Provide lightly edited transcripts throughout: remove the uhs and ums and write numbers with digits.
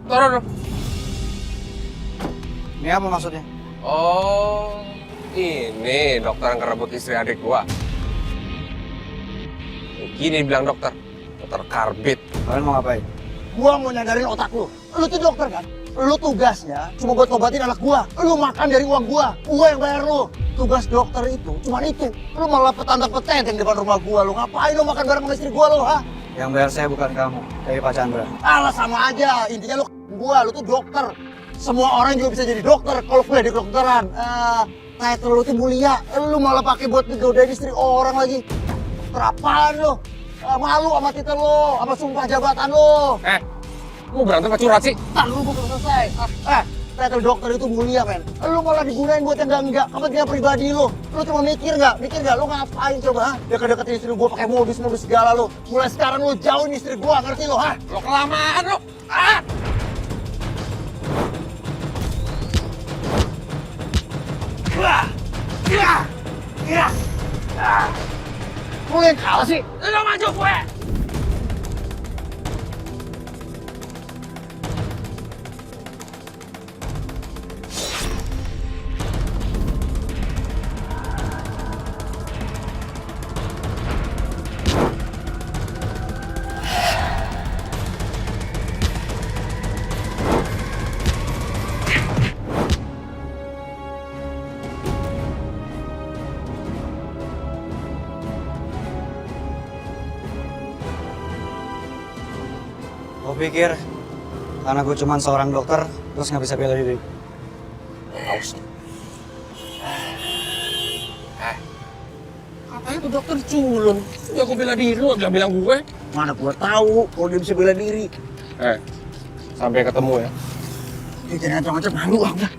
turun. Ini apa maksudnya? Oh, ini dokter yang ngerebut istri adik gua. Gini bilang dokter Karbit. Kalian mau ngapain? Gua mau nyadarin otak lu. Lu tuh dokter kan? Lu tugasnya cuma buat ngobatin anak gua. Lu makan dari uang gua yang bayar lu. Tugas dokter itu cuma itu. Lu malah petantang-petenteng depan rumah gua. Lu ngapain lu makan bareng sama istri gua lu, ha? Yang bayar saya bukan kamu, tapi Pak Chandra. Alah sama aja, intinya lu tuh dokter. Semua orang juga bisa jadi dokter kalau kuliah di kedokteran. Title lu tuh mulia, lu malah pakai buat ngegodain istri orang lagi. Terapaan lu? Malu sama titel lu, sama sumpah jabatan lu. Lu berantem apa curhat sih? Ntar lu belum selesai. Title dokter itu mulia, men. Lu malah digunain buat yang enggak kepentingan pribadi lu. Lu cuma mikir nggak? Lu ngapain coba, ha? Deket-deketin istri gua pakai modus-modus segala lu. Mulai sekarang lu jauhin istri gua, ngerti lu, ha? Lo kelamaan lo. Lu yang kalah sih. Lo maju gue. Gua pikir karena gue cuma seorang dokter, terus nggak bisa bela diri. Haus. Katanya tuh dokter culun. Ya aku bela diri lu, jangan bilang gue. Mana gua tahu kalau dia bisa bela diri. Sampai ketemu ya. Dia jangan macam-macam malu ah udah.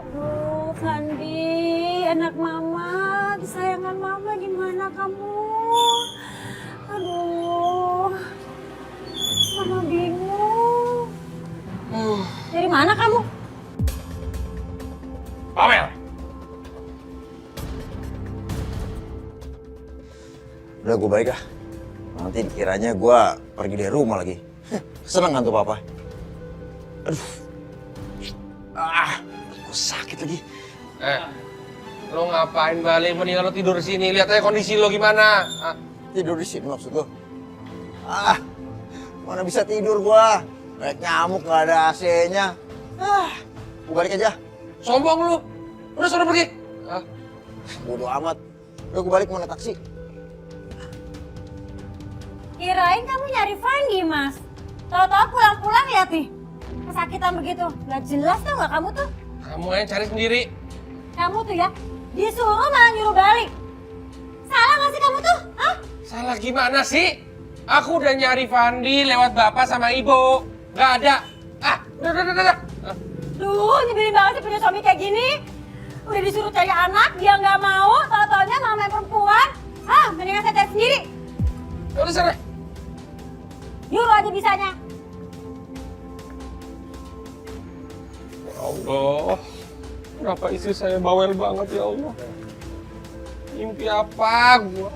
Aduh, Fandi, anak mama, kesayangan mama, gimana kamu? Aduh, mama bingung. Dari mana kamu? Pamel. Udah gue balik ah. Nanti dikiranya gue pergi dari rumah lagi. Seneng kan tuh papa? Aduh. Gue sakit lagi. Lo ngapain balik? Mendingan lo tidur sini. Lihat aja kondisi lo gimana. Tidur di sini maksud lo? Mana bisa tidur gue? Banyak nyamuk gak ada AC-nya. Gue balik aja. Sombong lo. Udah suruh pergi. Bodoh amat. Udah gue balik mau naik taksi. Kirain kamu nyari Fandi, Mas. Tahu-tahu pulang-pulang lihat nih. Kesakitan begitu. Gak jelas tuh nggak kamu tuh. Kamu yang cari sendiri. Kamu tuh ya, disuruh malah nyuruh balik. Salah nggak sih kamu tuh? Hah? Salah gimana sih? Aku udah nyari Fandi lewat bapak sama ibu. Gak ada. Udah. Duh, nyebelin banget sih punya suami kayak gini. Udah disuruh cari anak, dia nggak mau. Tahu-taunya mama yang perempuan. Mendingan saya cari sendiri. Udah sana. Nyuruh aja bisanya. Ya Allah. Kenapa istri saya bawel banget ya Allah? Mimpi apa gua?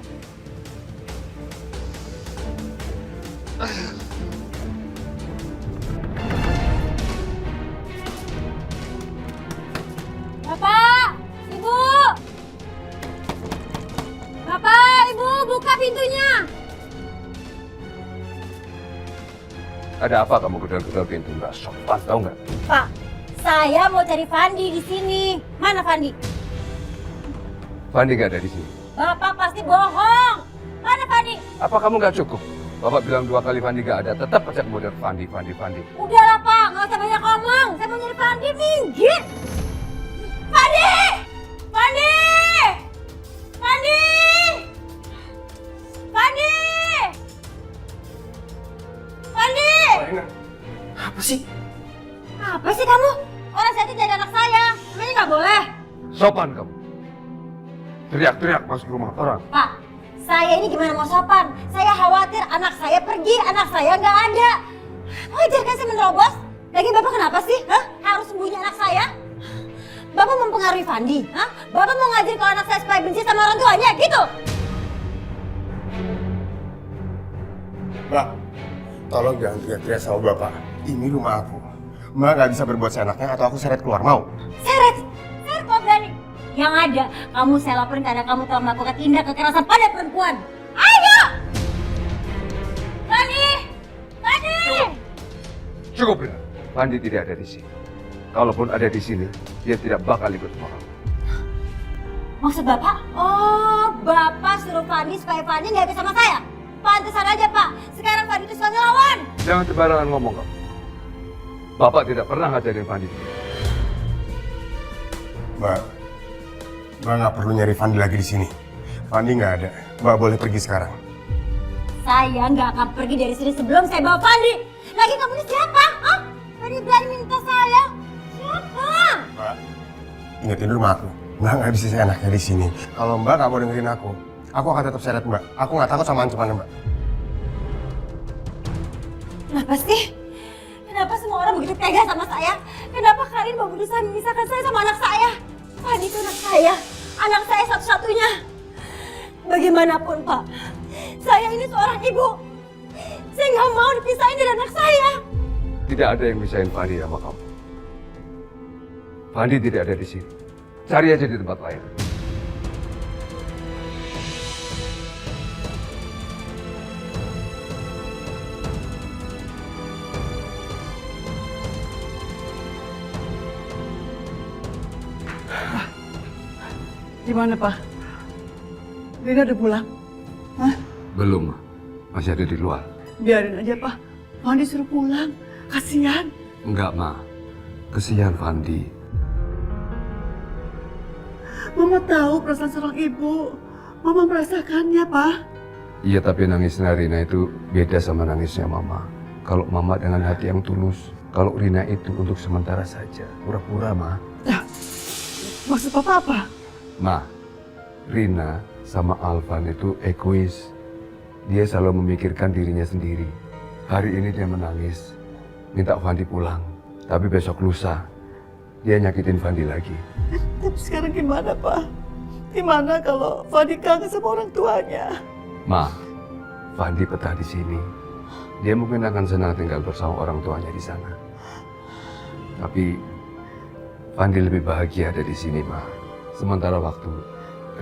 Bapak, Ibu. Bapak, Ibu, buka pintunya. Ada apa kamu gedor-gedor pintu? Nggak sopan, tau nggak? Pak, saya mau cari Fandi di sini. Mana Fandi? Fandi nggak ada di sini. Bapak pasti bohong. Mana Fandi? Apa kamu nggak cukup? Bapak bilang 2 kali Fandi nggak ada, tetap aja kemudian Fandi. Udahlah Pak, nggak usah banyak ngomong. Saya mau nyari Fandi, minggir. Fandi! Fandi! Fandi! Fandi! Fandi! Apa sih? Apa sih kamu? Orang saya jadi anak saya. Emangnya nggak boleh? Sopan kamu. Teriak-teriak masuk rumah orang. Pak, saya ini gimana mau sopan? Saya khawatir anak saya pergi, anak saya nggak ada. Wajar kan saya menerobos? Lagi Bapak kenapa sih? Harus sembunyi anak saya? Bapak mempengaruhi Fandi? Hah? Bapak mau ngajarin kalau anak saya supaya benci sama orang tuanya, gitu? Mbak, tolong jangan teriak-teriak sama Bapak. Ini rumah aku. Mbak nggak bisa berbuat seenaknya atau aku seret keluar, mau? Seret! Seret kok berani? Yang ada, kamu saya laporin karena kamu telah melakukan tindak kekerasan pada perempuan. Ayo! Fandi! Fandi! Cukup, Rina. Fandi tidak ada di sini. Kalaupun ada di sini, dia tidak bakal ikut sama kamu. Maksud Bapak? Oh, Bapak suruh Fandi supaya Fandi nggak ikut sama saya? Pantesan aja, Pak. Sekarang Fandi itu suka ngelawan. Jangan sembarangan ngomong, kamu. Bapak tidak pernah ngajarin Fandi. Mbak nggak perlu nyari Fandi lagi di sini. Fandi nggak ada. Mbak boleh pergi sekarang. Saya nggak akan pergi dari sini sebelum saya bawa Fandi. Lagi kamu ini siapa? Hah? Berani minta saya? Siapa? Mbak, ingetin rumah aku. Mbak nggak bisa seenaknya di sini. Kalau Mbak nggak mau dengerin aku akan tetap seret Mbak. Aku nggak takut sama ancaman Mbak. Kenapa sih? Kenapa semua orang begitu tega sama saya? Kenapa kalian mau berusaha memisahkan saya sama anak saya? Fandi itu anak saya satu-satunya. Bagaimanapun Pak, saya ini seorang ibu. Saya nggak mau dipisahin dari anak saya. Tidak ada yang misahin Fandi sama kamu. Fandi tidak ada di sini. Cari aja di tempat lain. Gimana, Pak? Rina udah pulang? Hah? Belum, Ma. Masih ada di luar. Biarin aja, Pak. Fandi suruh pulang. Kasihan. Enggak, Ma. Kesian Fandi. Mama tahu perasaan seorang ibu. Mama merasakannya, Pak. Iya, tapi nangisnya Rina itu beda sama nangisnya Mama. Kalau Mama dengan hati yang tulus, kalau Rina itu untuk sementara saja. Pura-pura, Ma. Maksud Papa apa? Ma, Rina sama Alvan itu egois. Dia selalu memikirkan dirinya sendiri. Hari ini dia menangis, minta Fandi pulang. Tapi besok lusa, dia nyakitin Fandi lagi. Tapi sekarang gimana, Pak? Gimana kalau Fandi kangen sama orang tuanya? Ma, Fandi betah di sini. Dia mungkin akan senang tinggal bersama orang tuanya di sana. Tapi Fandi lebih bahagia ada di sini, Ma. Sementara waktu,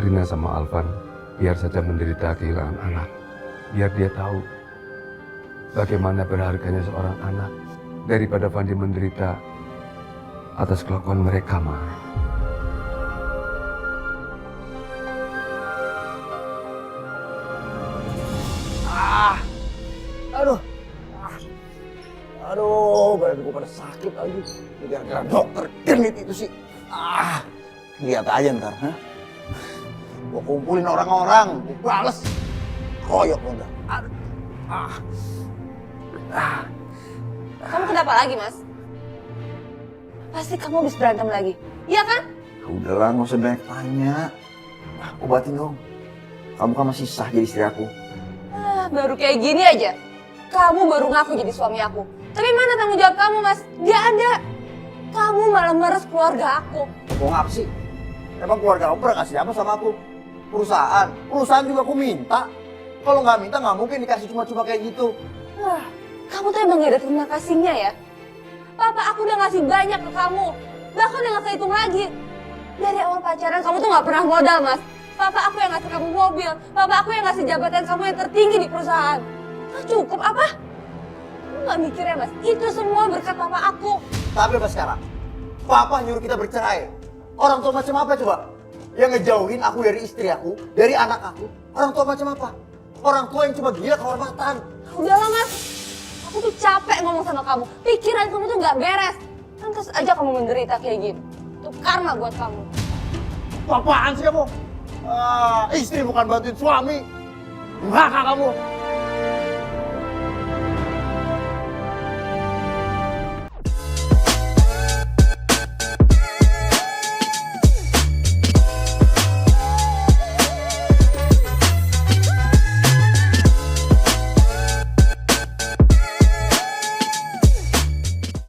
Rina sama Alvan biar saja menderita kehilangan anak. Biar dia tahu bagaimana berharganya seorang anak daripada Fandi menderita atas kelakuan mereka, Ma. Aduh, badan gue pada sakit lagi. Gara-gara dokter genit itu sih. Lihat aja ntar, ha? Gue kumpulin orang-orang, gue bales. Koyok lo ntar. Kamu kenapa lagi, Mas? Pasti kamu habis berantem lagi. Iya kan? Udahlah, nggak usah banyak tanya. Obatin dong. Kamu kan masih sah jadi istri aku. Baru kayak gini aja. Kamu baru ngaku jadi suami aku. Tapi mana tanggung jawab kamu, Mas? Gak ada. Kamu malah meres keluarga aku. Mau ngapa sih? Emang keluarga kamu pernah kasih apa sama aku? Perusahaan. Perusahaan juga aku minta. Kalau nggak minta nggak mungkin dikasih cuma-cuma kayak gitu. Kamu tuh emang gak ada terima kasihnya ya? Papa aku udah ngasih banyak ke kamu. Bahkan udah gak kehitung lagi. Dari awal pacaran kamu tuh gak pernah modal, Mas. Papa aku yang ngasih kamu mobil. Papa aku yang ngasih jabatan kamu yang tertinggi di perusahaan. Nah, cukup apa? Kamu gak mikir ya, Mas? Itu semua berkat papa aku. Tapi apa sekarang? Papa nyuruh kita bercerai. Orang tua macam apa coba? Yang ngejauhin aku dari istri aku, dari anak aku. Orang tua macam apa? Orang tua yang cuma gila kehormatan. Udahlah, Mas. Aku tuh capek ngomong sama kamu. Pikiran kamu tuh gak beres. Pantas aja kamu menderita kayak gini. Itu karma buat kamu. Apaan sih kamu? Istri bukan bantuin suami. Durhaka kamu.